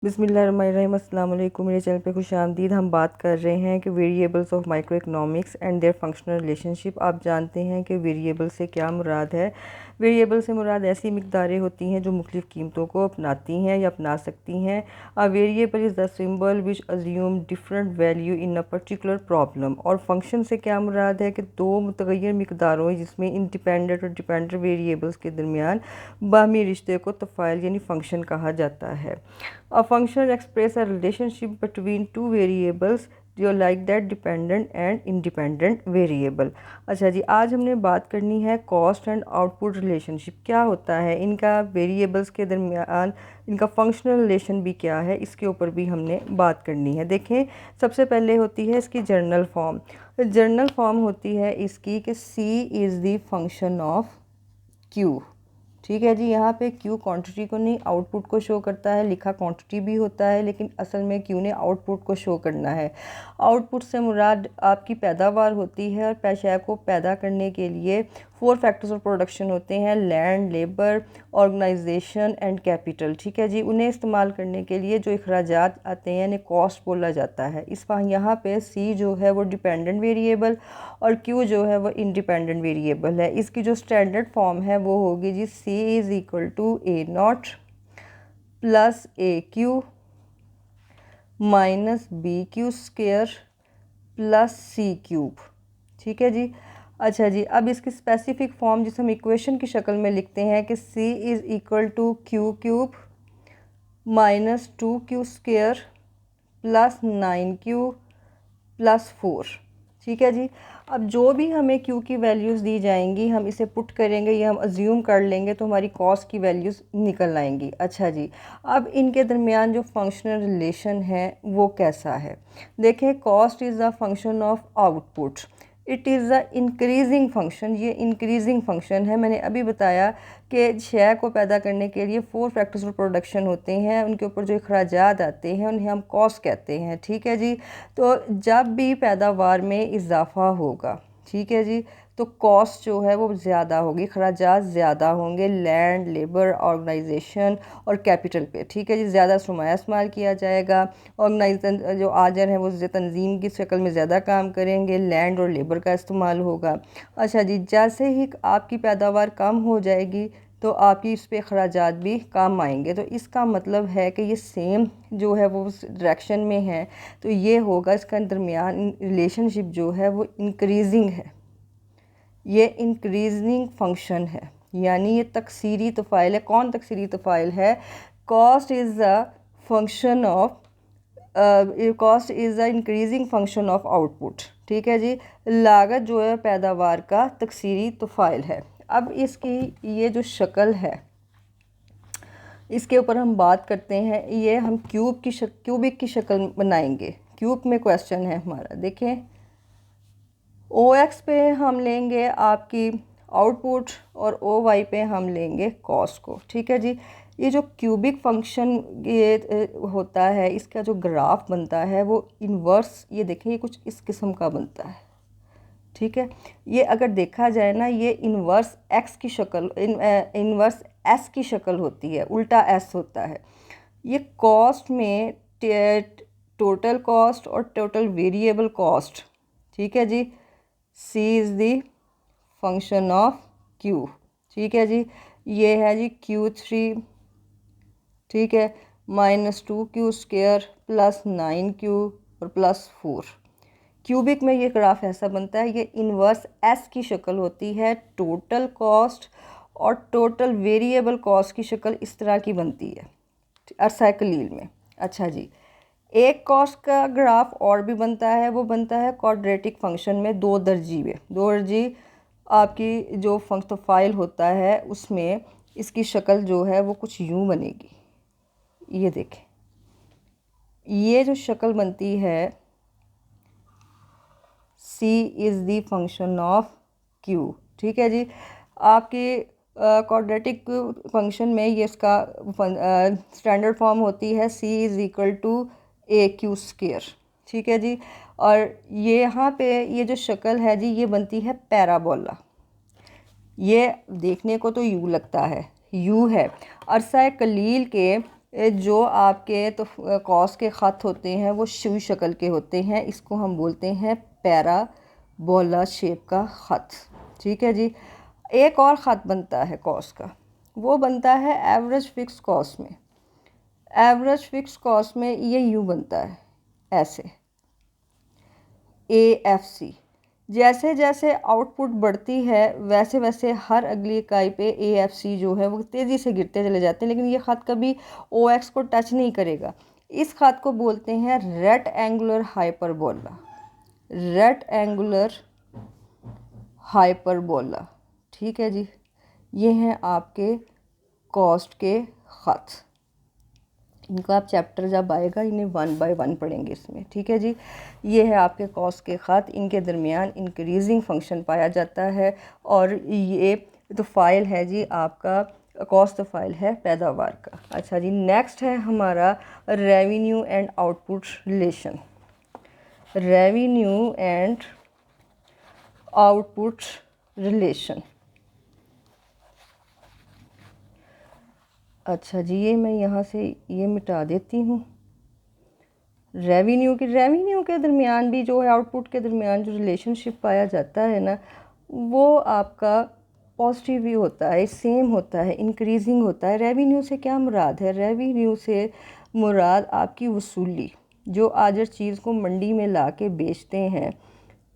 बिस्मिल्लाहिर्रहमानिर्रहीम। अस्सलाम वालेकुम। मेरे चैनल पे खुशामदीद। हम बात कर रहे हैं कि variables of micro economics and their functional relationship. आप जानते हैं कि वेरिएबल से क्या मुराद है। वेरिएबल से मुराद ऐसी मिकदारें होती हैं जो मुख्तलिफ़ कीमतों को अपनाती हैं या अपना सकती हैं। A variable is the symbol which assume different value in a particular problem. और फंक्शन से क्या मुराद है कि दो मुतगय्यर मिकदारों जिसमें इंडिपेंडेंट और डिपेंडेंट वेरिएबल्स के दरमियान बाहमी रिश्ते को तफ़ाइल यानी फ़ंक्शन कहा जाता है। A function express a relationship between two variables जो like that dependent and independent variable. अच्छा जी, आज हमने बात करनी है कॉस्ट एंड आउटपुट रिलेशनशिप क्या होता है, इनका वेरिएबल्स के दरमियान इनका फंक्शनल रिलेशन भी क्या है, इसके ऊपर भी हमने बात करनी है। देखें, सबसे पहले होती है इसकी जर्नल फॉर्म। जर्नल फॉर्म होती है इसकी कि C is the function of Q. ठीक है जी, यहाँ पे क्यू क्वांटिटी को नहीं आउटपुट को शो करता है, लिखा क्वांटिटी भी होता है लेकिन असल में क्यू ने आउटपुट को शो करना है। आउटपुट से मुराद आपकी पैदावार होती है और पेशा को पैदा करने के लिए 4 फैक्टर्स ऑफ प्रोडक्शन होते हैं: land, labour, organisation and capital. ठीक है जी, उन्हें इस्तेमाल करने के लिए जो अखराजात आते हैं इन्हें कॉस्ट बोला जाता है। इस पर यहाँ पे सी जो है वो डिपेंडेंट वेरिएबल और क्यू जो है वो इंडिपेंडेंट वेरिएबल है। इसकी जो स्टैंडर्ड फॉर्म है वो होगी जी C is equal to A naught plus A Q minus B Q square plus C cube. ठीक है जी। अच्छा जी, अब इसकी स्पेसिफिक फॉर्म जिसे हम इक्वेशन की शक्ल में लिखते हैं कि C is equal to Q cube minus 2q square plus 9q plus 4। ठीक है जी। अब जो भी हमें q की वैल्यूज़ दी जाएंगी हम इसे पुट करेंगे या हम अज्यूम कर लेंगे तो हमारी कॉस्ट की वैल्यूज़ निकल आएंगी। अच्छा जी, अब इनके दरमियान जो फंक्शनल रिलेशन है वो कैसा है। देखें, cost is the function of output, it is a increasing function. ये इंक्रीजिंग फंक्शन है। मैंने अभी बताया कि शय को पैदा करने के लिए 4 फैक्टर्स ऑफ प्रोडक्शन होते हैं, उनके ऊपर जो अखराजात आते हैं उन्हें हम कॉस्ट कहते हैं। ठीक है जी। तो जब भी पैदावार में इजाफा होगा, ठीक है जी, तो कॉस्ट जो है वो ज़्यादा होगी, अखराजात ज़्यादा होंगे लैंड, लेबर, ऑर्गेनाइजेशन और कैपिटल पे। ठीक है जी, ज़्यादा सरमाया इस्तेमाल किया जाएगा। ऑर्गेनाइजेशन जो आजर हैं वो तंजीम की शक्ल में ज़्यादा काम करेंगे, लैंड और लेबर का इस्तेमाल होगा। अच्छा जी, जैसे ही आपकी पैदावार कम हो जाएगी तो आपकी इस पे अखराजात भी कम आएंगे। तो इसका मतलब है कि ये सेम जो है वो उस डायरेक्शन में है, तो ये होगा इसका दरमियान रिलेशनशिप जो है वो इंक्रीजिंग है। ये इंक्रीजिंग फंक्शन है, यानी ये तकसीरी तफ़ाइल है। कौन तकसीरी तफ़ाइल है? Cost is a function of cost is a increasing function of output. ठीक है जी, लागत जो है पैदावार का तकसीरी तफ़ाइल है। अब इसकी ये जो शक्ल है इसके ऊपर हम बात करते हैं। ये हम क्यूबिक की शक्ल बनाएंगे। क्यूब में क्वेश्चन है हमारा। देखें, ओ एक्स पे हम लेंगे आपकी आउटपुट और ओ वाई पे हम लेंगे कॉस्ट को। ठीक है जी। ये जो क्यूबिक फंक्शन ये होता है, इसका जो ग्राफ बनता है वो इन्वर्स, ये देखें, ये कुछ इस किस्म का बनता है। ठीक है, ये अगर देखा जाए ना, ये इन्वर्स एक्स की शक्ल, इन्वर्स एस की शक्ल होती है, उल्टा एस होता है। ये कॉस्ट में टोटल कॉस्ट और टोटल वेरिएबल कॉस्ट। ठीक है जी, C is the function of Q. ठीक है जी, ये है जी Q3। ठीक है, minus 2q square plus 9q और प्लस 4। क्यूबिक में ये ग्राफ ऐसा बनता है, ये इन्वर्स एस की शक्ल होती है। टोटल कॉस्ट और टोटल वेरिएबल कॉस्ट की शक्ल इस तरह की बनती है अरसाइक्लिल में। अच्छा जी, एक कॉस्ट का ग्राफ और भी बनता है, वो बनता है क्वाड्रेटिक फंक्शन में, 2 दर्जी में। 2 दर्जी आपकी जो फंक्शन फाइल होता है उसमें इसकी शक्ल जो है वो कुछ यूँ बनेगी। ये देखें, ये जो शक्ल बनती है C is the function of Q. ठीक है जी, आपकी क्वाड्रेटिक फंक्शन में ये इसका स्टैंडर्ड फॉर्म होती है C is equal to A Q square. ठीक है जी, और ये यहाँ पे ये जो शक्ल है जी ये बनती है पैराबोला। ये देखने को तो यू लगता है, यू है। अरसा कलील के जो आपके तो कॉस के ख़त होते हैं वो सुई शक्ल के होते हैं, इसको हम बोलते हैं पैराबोला शेप का ख़त। ठीक है जी। एक और ख़त बनता है कॉस का, वो बनता है एवरेज फिक्स कॉस में। एवरेज फिक्स कॉस में ये यूँ बनता है, ऐसे AFC। जैसे जैसे आउटपुट बढ़ती है वैसे वैसे हर अगली इकाई पे AFC जो है वो तेज़ी से गिरते चले जाते हैं, लेकिन ये ख़त कभी OX को टच नहीं करेगा। इस ख़त को बोलते हैं rectangular hyperbola. Rectangular hyperbola. ठीक है जी। ये हैं आपके कॉस्ट के ख़त। इनको आप चैप्टर जब आएगा इन्हें 1 बाय 1 पढ़ेंगे इसमें। ठीक है जी। ये है आपके कॉस के ख़त, इनके दरमियान इंक्रीजिंग फंक्शन पाया जाता है। और ये तो फाइल है जी आपका कॉस्ट तो फाइल है पैदावार का। अच्छा जी, नेक्स्ट है हमारा revenue and output relation. Revenue and output relation. अच्छा जी, ये मैं यहाँ से ये मिटा देती हूँ। रेवेन्यू के दरमियान भी जो है आउटपुट के दरमियान जो रिलेशनशिप पाया जाता है ना, वो आपका पॉजिटिव ही होता है, सेम होता है, इंक्रीजिंग होता है। रेवेन्यू से क्या मुराद है? रेवेन्यू से मुराद आपकी वसूली। जो आज चीज़ को मंडी में ला के बेचते हैं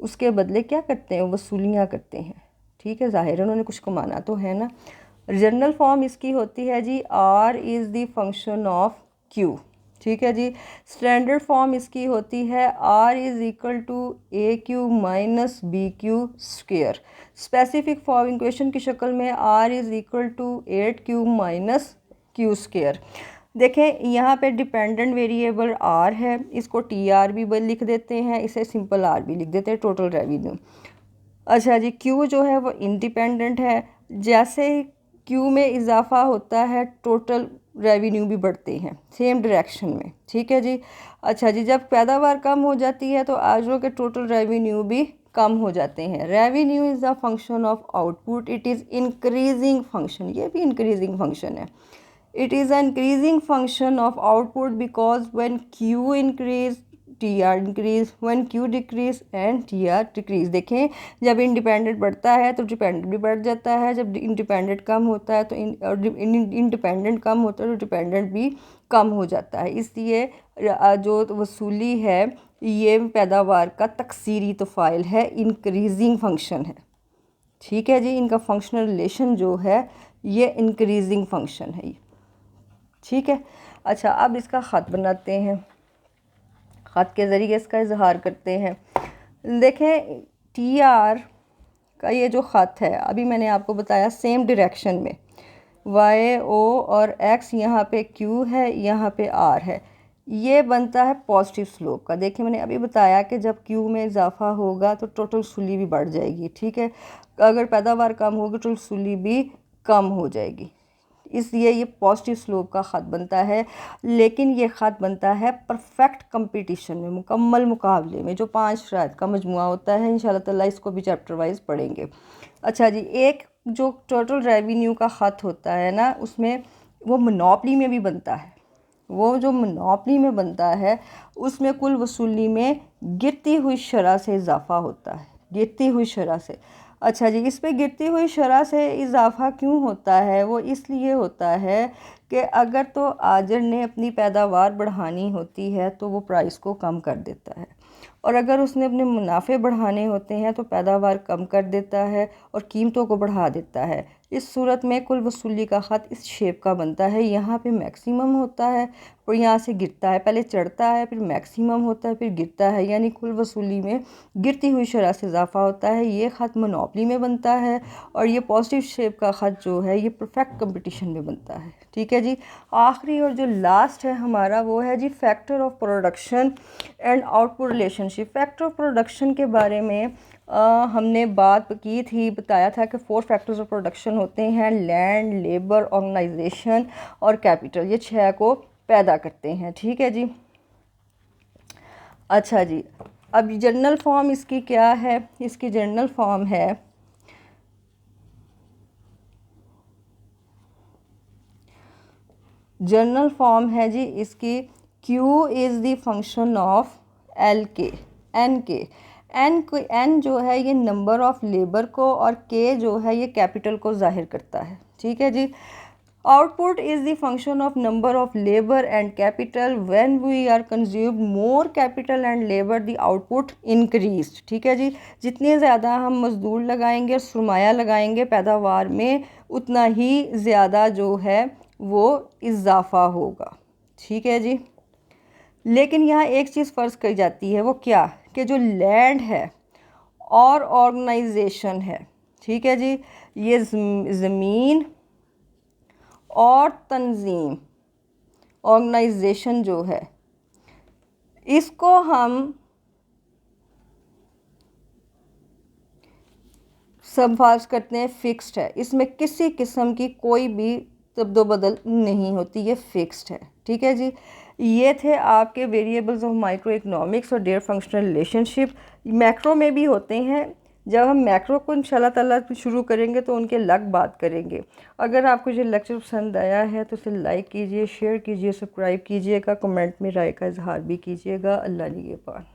उसके बदले क्या करते हैं? वसूलियाँ करते हैं। ठीक है, ज़ाहिर है उन्होंने कुछ कमाना तो है ना। जनरल फॉर्म इसकी होती है जी R is the function of Q। ठीक है जी। स्टैंडर्ड फॉर्म इसकी होती है R is equal to AQ minus BQ square. Specific form equation की शक्ल में R is equal to 8Q minus Q square. देखें यहाँ पे डिपेंडेंट वेरिएबल R है, इसको TR भी लिख देते हैं, इसे सिंपल R भी लिख देते हैं, टोटल रेवेन्यू। अच्छा जी, Q जो है वो इंडिपेंडेंट है। जैसे Q में इजाफा होता है टोटल रेवेन्यू भी बढ़ते हैं सेम डायरेक्शन में। ठीक है जी। अच्छा जी, जब पैदावार कम हो जाती है तो आजो के टोटल रेवेन्यू भी कम हो जाते हैं। Revenue is a function of output, it is increasing function. ये भी इंक्रीजिंग फंक्शन है। It is an increasing function of output because when Q increase TR increase, when Q decrease and TR decrease। देखें, जब independent बढ़ता है तो dependent भी बढ़ जाता है, जब इंडिपेंडेंट कम होता है तो इंडिपेंडेंट कम होता है तो डिपेंडेंट भी कम हो जाता है। इसलिए जो वसूली है ये पैदावार का तकसीरी तोफ़ाइल है, इंक्रीजिंग फंक्शन है। ठीक है जी। इनका फंक्शनल रिलेशन जो है ये इंक्रीजिंग फंक्शन है ये। ठीक है। अच्छा, अब इसका ख़त बनाते हैं, ख़त के ज़रिए इसका इजहार करते हैं। देखें, TR का ये जो ख़त है अभी मैंने आपको बताया सेम डायरेक्शन में YO और X, यहाँ पे Q है, यहाँ पे R है, ये बनता है पॉजिटिव स्लोप का। देखिए मैंने अभी बताया कि जब Q में इजाफा होगा तो टोटल वसूली भी बढ़ जाएगी। ठीक है, अगर पैदावार कम होगी तो वसूली भी कम हो जाएगी, इसलिए ये पॉजिटिव स्लोप का ख़त बनता है। लेकिन ये ख़त बनता है परफेक्ट कंपटीशन में, मुकम्मल मुकाबले में, जो 5 शराइत का मजमुआ होता है। इंशाल्लाह ताला इसको भी चैप्टर वाइज पढ़ेंगे। अच्छा जी, एक जो टोटल रेवेन्यू का ख़त होता है ना, उसमें वो मोनोपली में भी बनता है। वो जो मोनोपली में बनता है उसमें कुल वसूली में गिरती हुई शरह से इजाफा होता है, गिरती हुई शरह से। अच्छा जी, इस पे गिरती हुई शरह से इजाफा क्यों होता है? वो इसलिए होता है कि अगर तो आजर ने अपनी पैदावार बढ़ानी होती है तो वो प्राइस को कम कर देता है, और अगर उसने अपने मुनाफे बढ़ाने होते हैं तो पैदावार कम कर देता है और कीमतों को बढ़ा देता है। इस सूरत में कुल वसूली का ख़त इस शेप का बनता है। यहाँ पे मैक्सिमम होता है और यहाँ से गिरता है, पहले चढ़ता है फिर मैक्सिमम होता है फिर गिरता है, यानी कुल वसूली में गिरती हुई शरह से इजाफा होता है। ये ख़त मोनोपली में बनता है और ये पॉजिटिव शेप का ख़त जो है ये परफेक्ट कंपटीशन में बनता है। ठीक है जी। आखिरी और जो लास्ट है हमारा वो है जी factor of production and output relationship. Factor of production के बारे में हमने बात की थी, बताया था कि 4 फैक्टर्स ऑफ प्रोडक्शन होते हैं, लैंड, लेबर, ऑर्गेनाइजेशन और कैपिटल, ये 6 को पैदा करते हैं। ठीक है जी। अच्छा जी, अब जनरल फॉर्म इसकी क्या है? इसकी जनरल फॉर्म है जनरल फॉर्म है जी इसकी Q is the function of L के एन के एन जो है ये नंबर ऑफ लेबर को और के जो है ये कैपिटल को जाहिर करता है। ठीक है जी। Output is the function of number of labour and capital when we are consume more capital and labour the output increase. ठीक है जी। जितने ज़्यादा हम मजदूर लगाएंगे और सरमाया लगाएंगे पैदावार में उतना ही ज़्यादा जो है वो इजाफा होगा। ठीक है जी। लेकिन यहाँ एक चीज़ फ़र्ज़ की जाती है, वो क्या कि जो लैंड है और ऑर्गेनाइजेशन है, ठीक है जी, ये ज़मीन और तंजीम ऑर्गेनाइजेशन जो है इसको हम सब फार्स करते हैं फिक्स्ड है, इसमें किसी किस्म की कोई भी तब्दोबदल नहीं होती, ये फिक्स्ड है। ठीक है जी। ये थे आपके वेरिएबल्स ऑफ माइक्रो इकोनॉमिक्स और देयर फंक्शनल रिलेशनशिप। मैक्रो में भी होते हैं, जब हम मैक्रो को इंशाल्लाह ताला शुरू करेंगे तो उनके अलग बात करेंगे। अगर आपको ये लेक्चर पसंद आया है तो इसे लाइक कीजिए, शेयर कीजिए, सब्सक्राइब कीजिएगा, कमेंट में राय का इजहार भी कीजिएगा। अल्लाह निगहबान।